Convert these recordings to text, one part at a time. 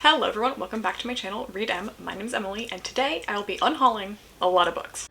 Hello everyone, welcome back to my channel, Read M. My name is Emily, and today I'll be unhauling a lot of books.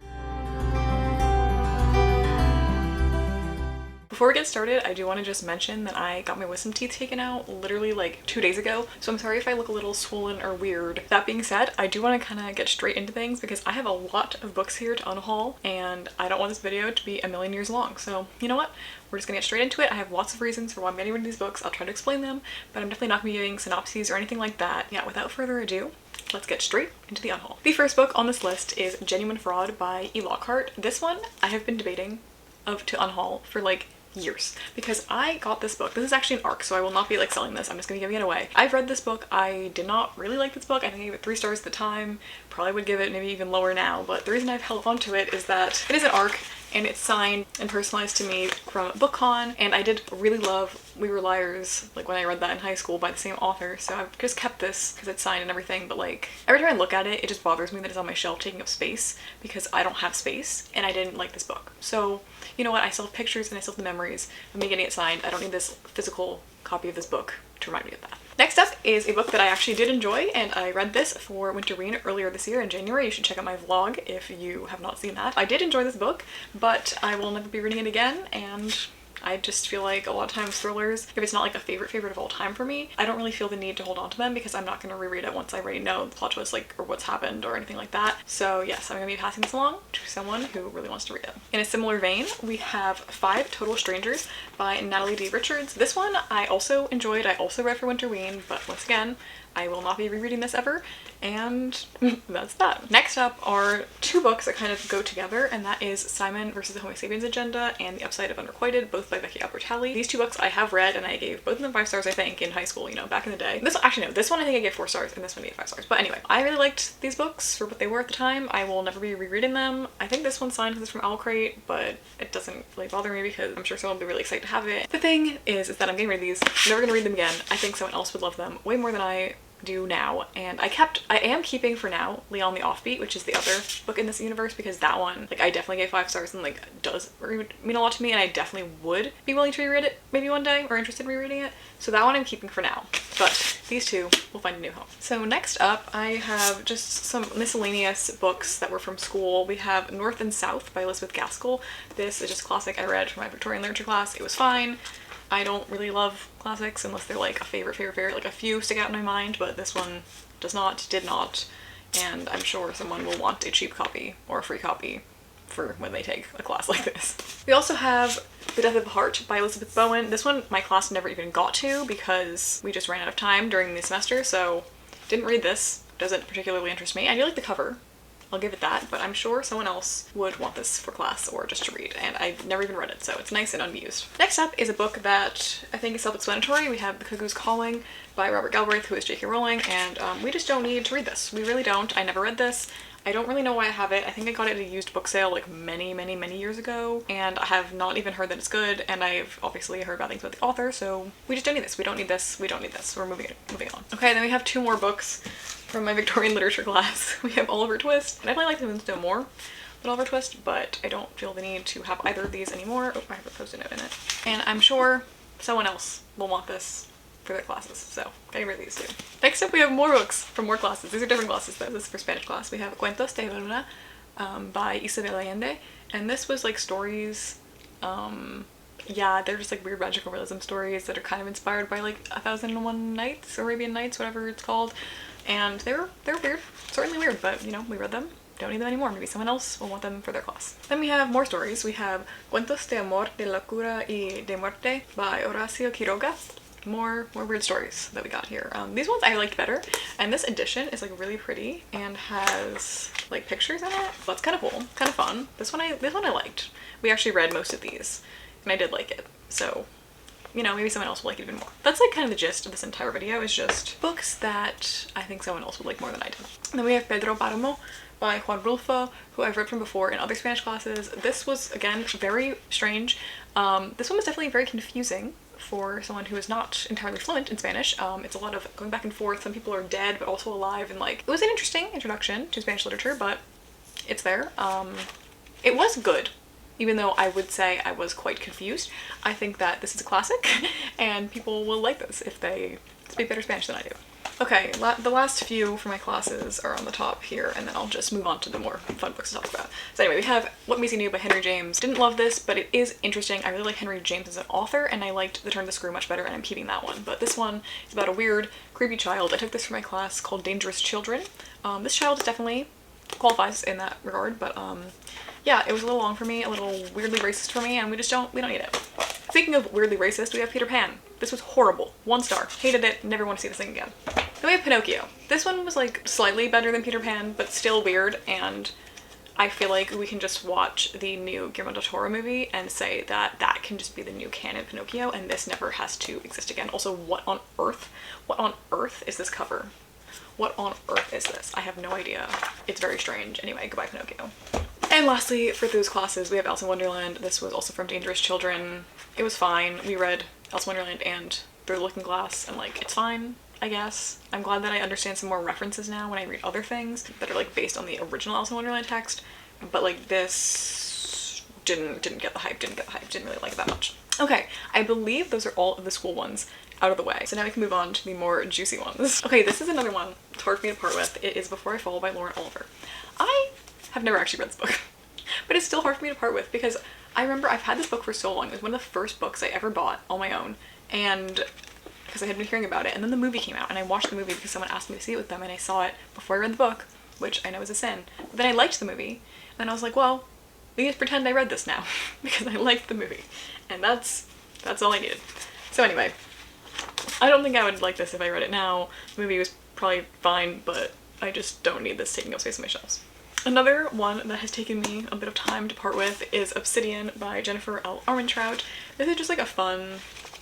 Before we get started, I do want to just mention that I got my wisdom teeth taken out literally like 2 days ago, so I'm sorry if I look a little swollen or weird. That being said, I do want to kind of get straight into things because I have a lot of books here to unhaul and I don't want this video to be a million years long. So you know what? We're just gonna get straight into it. I have lots of reasons for why I'm getting rid of these books. I'll try to explain them, but I'm definitely not gonna be giving synopses or anything like that. Yeah, without further ado, let's get straight into the unhaul. The first book on this list is Genuine Fraud by E. Lockhart. This one I have been debating to unhaul for like years because I got this book. This is actually an ARC, so I will not be like selling this. I'm just gonna be giving it away. I've read this book. I did not really like this book. I think I gave it 3 stars at the time. Probably would give it maybe even lower now, but the reason I've held on to it is that it is an ARC and it's signed and personalized to me from BookCon, and I did really love We Were Liars, like when I read that in high school by the same author, so I've just kept this because it's signed and everything, but like every time I look at it, it just bothers me that it's on my shelf taking up space because I don't have space and I didn't like this book. So you know what, I still have pictures and I still have the memories of me getting it signed. I don't need this physical copy of this book to remind me of that. Next up is a book that I actually did enjoy, and I read this for Winter Read earlier this year in January. You should check out my vlog if you have not seen that. I did enjoy this book, but I will never be reading it again, and I just feel like a lot of times thrillers, if it's not like a favorite of all time for me, I don't really feel the need to hold on to them because I'm not going to reread it once I already know the plot twist, like, or what's happened or anything like that. So yes, I'm going to be passing this along to someone who really wants to read it. In a similar vein, we have 5 Total Strangers by Natalie D. Richards. This one I also enjoyed. I also read for Winter Read, but once again, I will not be rereading this ever, and that's that. Next up are 2 books that kind of go together, and that is Simon vs. the Homo Sapiens Agenda and The Upside of Unrequited, both by Becky Albertalli. These 2 books I have read, and I gave both of them 5 stars, I think, in high school, you know, back in the day. This one I think I gave 4 stars, and this one I gave 5 stars. But anyway, I really liked these books for what they were at the time. I will never be rereading them. I think this one's signed because it's from Owlcrate, but it doesn't really bother me because I'm sure someone will be really excited to have it. The thing is that I'm getting rid of these. I'm never gonna read them again. I think someone else would love them way more than I do now, and I am keeping for now Leon the Offbeat, which is the other book in this universe, because that one, like, I definitely gave 5 stars and like does mean a lot to me, and I definitely would be willing to reread it maybe one day or interested in rereading it. So that one I'm keeping for now, but these 2 will find a new home. So next up I have just some miscellaneous books that were from school. We have North and South by Elizabeth Gaskell. This is just a classic I read for my Victorian literature class. It was fine. I don't really love classics unless they're like a favorite. Like a few stick out in my mind, but this one did not, and I'm sure someone will want a cheap copy or a free copy for when they take a class like this. We also have The Death of a Heart by Elizabeth Bowen. This one my class never even got to because we just ran out of time during the semester, so didn't read this. Doesn't particularly interest me. I do like the cover. I'll give it that, but I'm sure someone else would want this for class or just to read, and I've never even read it, so it's nice and unused. Next up is a book that I think is self-explanatory. We have The Cuckoo's Calling by Robert Galbraith, who is J.K. Rowling, and we just don't need to read this. We really don't. I never read this. I don't really know why I have it. I think I got it at a used book sale like many years ago, and I have not even heard that it's good, and I've obviously heard bad things about the author, so we just don't need this. We don't need this. We don't need this. We're moving on. Okay, then we have 2 more books from my Victorian literature class. We have Oliver Twist. I definitely like the Moonstone more than Oliver Twist, but I don't feel the need to have either of these anymore. Oh, I have a post-it note in it. And I'm sure someone else will want this for their classes, so getting rid of these 2. Next up we have more books from more classes. These are different classes though. This is for Spanish class. We have Cuentos de Luna by Isabel Allende, and this was like stories, yeah, they're just like weird magical realism stories that are kind of inspired by like 1001 Nights, Arabian Nights, whatever it's called, and they're weird, certainly weird, but you know, we read them. Don't need them anymore. Maybe someone else will want them for their class. Then we have more stories. We have Cuentos de Amor, de Locura y de Muerte by Horacio Quiroga. More weird stories that we got here. These ones I liked better, and this edition is like really pretty and has like pictures in it. So that's kind of cool, kind of fun. This one I liked. We actually read most of these, and I did like it. So, you know, maybe someone else will like it even more. That's like kind of the gist of this entire video, is just books that I think someone else would like more than I did. And then we have Pedro Paramo by Juan Rulfo, who I've read from before in other Spanish classes. This was, again, very strange. This one was definitely very confusing for someone who is not entirely fluent in Spanish. It's a lot of going back and forth. Some people are dead but also alive, and like, it was an interesting introduction to Spanish literature, but it's there. It was good. Even though I would say I was quite confused. I think that this is a classic and people will like this if they speak better Spanish than I do. Okay, the last few for my classes are on the top here, and then I'll just move on to the more fun books to talk about. So anyway, we have What Makes You New by Henry James. Didn't love this, but it is interesting. I really like Henry James as an author, and I liked The Turn of the Screw much better, and I'm keeping that one. But this one is about a weird, creepy child. I took this for my class called Dangerous Children. This child definitely qualifies in that regard, but yeah, it was a little long for me, a little weirdly racist for me, and we don't need it. Speaking of weirdly racist, we have Peter Pan. This was horrible. 1 star. Hated it. Never want to see this thing again. Then we have Pinocchio. This one was like slightly better than Peter Pan, but still weird, and I feel like we can just watch the new Guillermo del Toro movie and say that that can just be the new canon Pinocchio, and this never has to exist again. Also, what on earth is this cover? What on earth is this? I have no idea. It's very strange. Anyway, goodbye Pinocchio. And lastly, for those classes, we have Alice in Wonderland. This was also from Dangerous Children. It was fine. We read Alice in Wonderland and Through the Looking Glass, and like, it's fine, I guess. I'm glad that I understand some more references now when I read other things that are like based on the original Alice in Wonderland text, but like this didn't get the hype, didn't really like it that much. Okay, I believe those are all of the school ones out of the way. So now we can move on to the more juicy ones. Okay, this is another one. It's hard for me to part with. It is Before I Fall by Lauren Oliver. I have never actually read this book, but it's still hard for me to part with because I remember I've had this book for so long. It was one of the first books I ever bought on my own, and because I had been hearing about it, and then the movie came out, and I watched the movie because someone asked me to see it with them, and I saw it before I read the book, which I know is a sin. But then I liked the movie, and I was like, well, we just pretend I read this now because I liked the movie, and that's all I needed. So anyway, I don't think I would like this if I read it now. The movie was probably fine, but I just don't need this taking up space on my shelves. Another one that has taken me a bit of time to part with is Obsidian by Jennifer L. Armentrout. This is just like a fun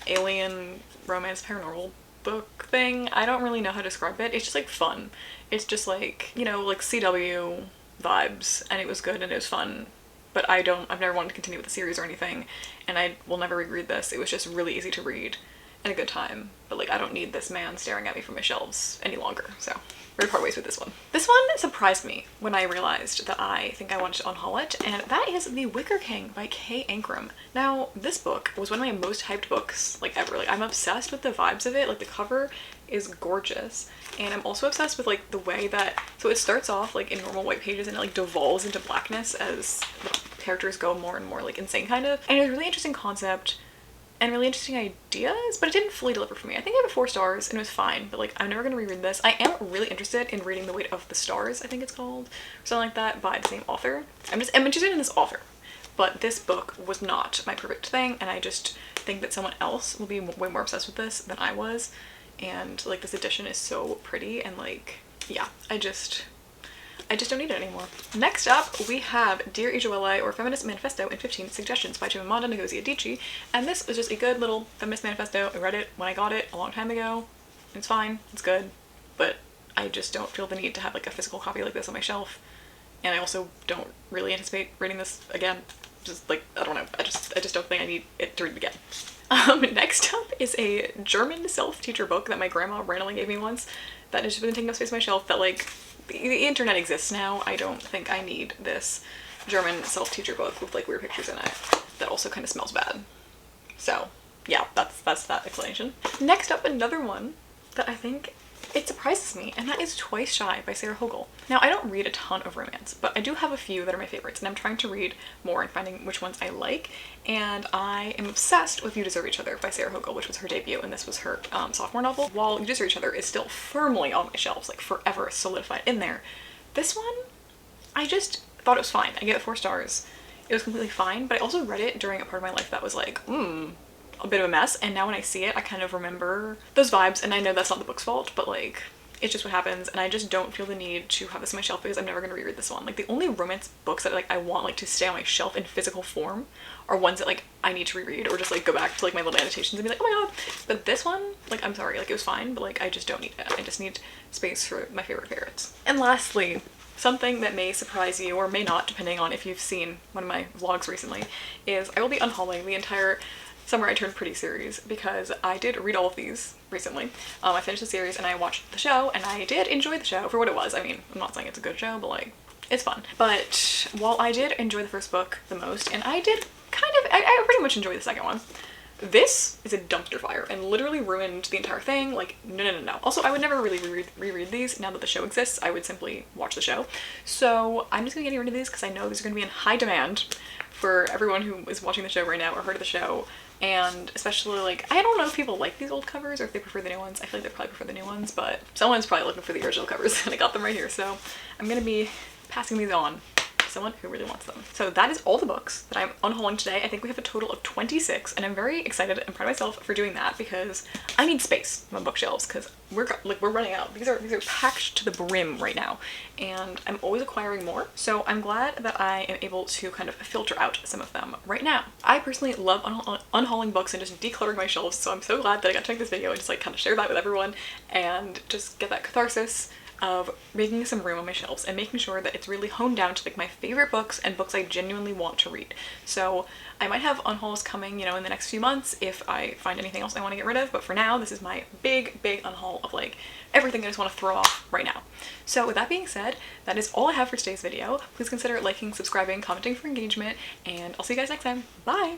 alien romance paranormal book thing. I don't really know how to describe it. It's just like fun. It's just like, you know, like CW vibes, and it was good and it was fun. But I've never wanted to continue with the series or anything, and I will never reread this. It was just really easy to read and a good time. But like, I don't need this man staring at me from my shelves any longer, so we're gonna part ways with this one. This one surprised me when I realized that I think I wanted to unhaul it, and that is The Wicker King by K. Ankrum. Now, this book was one of my most hyped books like ever. Like, I'm obsessed with the vibes of it. Like, the cover is gorgeous, and I'm also obsessed with like the way that, so it starts off like in normal white pages and it like devolves into blackness as the characters go more and more like insane kind of. And it was a really interesting concept and really interesting ideas, but it didn't fully deliver for me. I think I gave it 4 stars and it was fine, but like, I'm never gonna reread this. I am really interested in reading The Weight of the Stars, I think it's called, or something like that, by the same author. I'm interested in this author, but this book was not my perfect thing, and I just think that someone else will be way more obsessed with this than I was, and like, this edition is so pretty, and like, yeah, I just don't need it anymore. Next up, we have Dear Ijoelle, or Feminist Manifesto in 15 Suggestions by Chimamanda Ngozi Adichie. And this was just a good little feminist manifesto. I read it when I got it a long time ago. It's fine, it's good, but I just don't feel the need to have like a physical copy like this on my shelf. And I also don't really anticipate reading this again. Just like, I don't know, I just don't think I need it to read it again. Next up is a German self-teacher book that my grandma randomly gave me once that has just been taking up space on my shelf that like, the internet exists now. I don't think I need this German self-teacher book with like weird pictures in it that also kind of smells bad. So yeah, that's that explanation. Next up, another one that I think it surprises me, and that is Twice Shy by Sarah Hoggle. Now, I don't read a ton of romance, but I do have a few that are my favorites, and I'm trying to read more and finding which ones I like, and I am obsessed with You Deserve Each Other by Sarah Hoggle, which was her debut, and this was her sophomore novel. While You Deserve Each Other is still firmly on my shelves, like forever solidified in there, this one, I just thought it was fine. I gave it 4 stars. It was completely fine, but I also read it during a part of my life that was like, a bit of a mess, and now when I see it, I kind of remember those vibes, and I know that's not the book's fault, but like, it's just what happens, and I just don't feel the need to have this on my shelf because I'm never gonna reread this one. Like, the only romance books that like I want like to stay on my shelf in physical form are ones that like I need to reread or just like go back to like my little annotations and be like, oh my god. But this one, like, I'm sorry, like, it was fine, but like, I just don't need it. I just need space for my favorite favorites. And lastly, something that may surprise you or may not, depending on if you've seen one of my vlogs recently, is I will be unhauling the entire Summer I Turned Pretty series because I did read all of these recently. I finished the series and I watched the show, and I did enjoy the show for what it was. I mean, I'm not saying it's a good show, but like, it's fun. But while I did enjoy the first book the most, and I did I pretty much enjoy the second one, This is a dumpster fire and literally ruined the entire thing. Like, no. Also, I would never really reread these now that the show exists. I would simply watch the show. So I'm just gonna get rid of these because I know these are gonna be in high demand for everyone who is watching the show right now or heard of the show. And especially, like, I don't know if people like these old covers or if they prefer the new ones. I feel like they probably prefer the new ones, but someone's probably looking for the original covers and I got them right here. So I'm gonna be passing these on to someone who really wants them. So that is all the books that I'm unhauling today. I think we have a total of 26 and I'm very excited and proud of myself for doing that because I need space on my bookshelves because we're running out. These are packed to the brim right now and I'm always acquiring more. So I'm glad that I am able to kind of filter out some of them right now. I personally love unhauling books and just decluttering my shelves. So I'm so glad that I got to make this video and just like kind of share that with everyone and just get that catharsis of making some room on my shelves and making sure that it's really honed down to like my favorite books and books I genuinely want to read. So I might have unhauls coming, you know, in the next few months if I find anything else I want to get rid of, but for now this is my big unhaul of like everything I just want to throw off right now. So with that being said, that is all I have for today's video. Please consider liking, subscribing, commenting for engagement, and I'll see you guys next time. Bye!